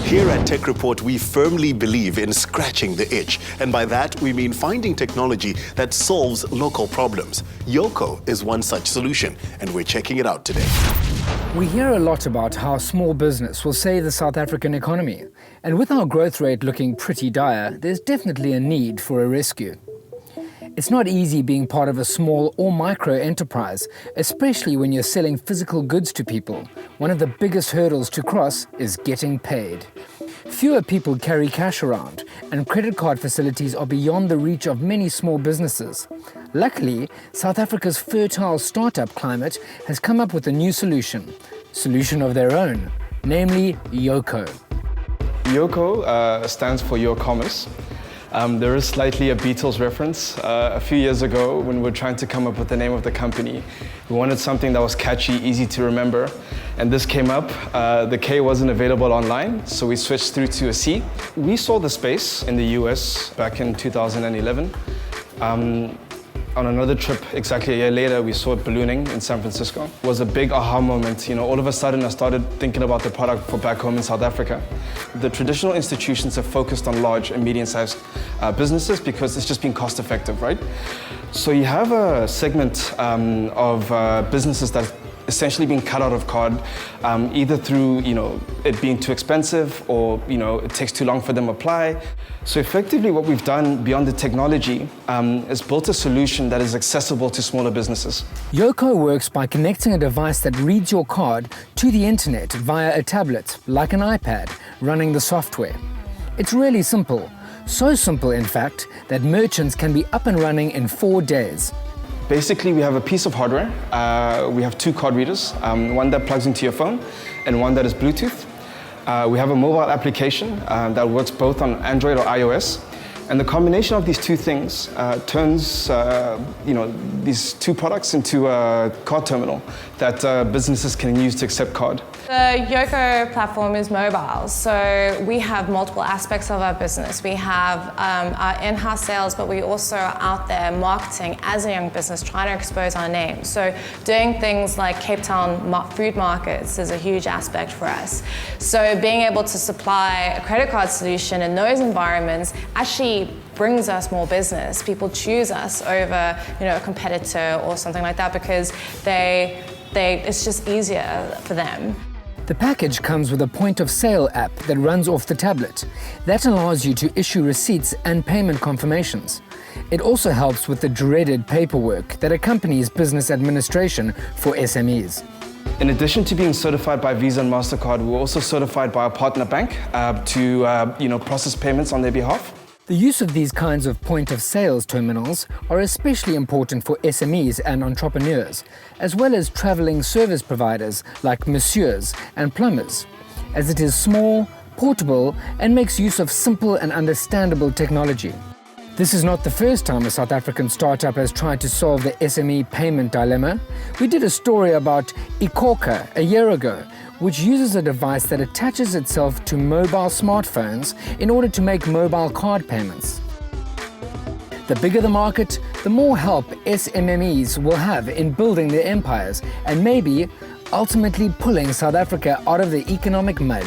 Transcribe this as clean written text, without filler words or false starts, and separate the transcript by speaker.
Speaker 1: Here at Tech Report, we firmly believe in scratching the itch. And by that, we mean finding technology that solves local problems. YOCO is one such solution, and we're checking it out today.
Speaker 2: We hear a lot about how small business will save the South African economy. And with our growth rate looking pretty dire, there's definitely a need for a rescue. It's not easy being part of a small or micro enterprise, especially when you're selling physical goods to people. One of the biggest hurdles to cross is getting paid. Fewer people carry cash around, and credit card facilities are beyond the reach of many small businesses. Luckily, South Africa's fertile startup climate has come up with a new solution of their own, namely YOCO.
Speaker 3: YOCO stands for Your Commerce. There is slightly a Beatles reference. A few years ago, when we were trying to come up with the name of the company, we wanted something that was catchy, easy to remember, and this came up. The K wasn't available online, so we switched through to a C. We saw the space in the US back in 2011. On another trip, exactly a year later, we saw it ballooning in San Francisco. It was a big aha moment. All of a sudden, I started thinking about the product for back home in South Africa. The traditional institutions have focused on large and medium-sized businesses because it's just been cost-effective, right? So you have a segment of businesses that essentially being cut out of card, either through it being too expensive or it takes too long for them to apply. So effectively what we've done beyond the technology is built a solution that is accessible to smaller businesses.
Speaker 2: YOCO works by connecting a device that reads your card to the internet via a tablet, like an iPad, running the software. It's really simple. So simple, in fact, that merchants can be up and running in 4 days.
Speaker 3: Basically, we have a piece of hardware. We have 2 card readers, one that plugs into your phone and one that is Bluetooth. We have a mobile application that works both on Android or iOS. And the combination of these 2 things turns these 2 products into a card terminal that businesses can use to accept card.
Speaker 4: The YOCO platform is mobile, so we have multiple aspects of our business. We have our in-house sales, but we also are out there marketing as a young business, trying to expose our name. So doing things like Cape Town food markets is a huge aspect for us. So being able to supply a credit card solution in those environments actually brings us more business. People choose us over a competitor or something like that because it's just easier for them.
Speaker 2: The package comes with a point-of-sale app that runs off the tablet. That allows you to issue receipts and payment confirmations. It also helps with the dreaded paperwork that accompanies business administration for SMEs.
Speaker 3: In addition to being certified by Visa and MasterCard, we're also certified by our partner bank to process payments on their behalf.
Speaker 2: The use of these kinds of point-of-sales terminals are especially important for SMEs and entrepreneurs, as well as traveling service providers like masseurs and plumbers, as it is small, portable, and makes use of simple and understandable technology. This is not the first time a South African startup has tried to solve the SME payment dilemma. We did a story about YOCO a year ago, which uses a device that attaches itself to mobile smartphones in order to make mobile card payments. The bigger the market, the more help SMMEs will have in building their empires and maybe ultimately pulling South Africa out of the economic mud.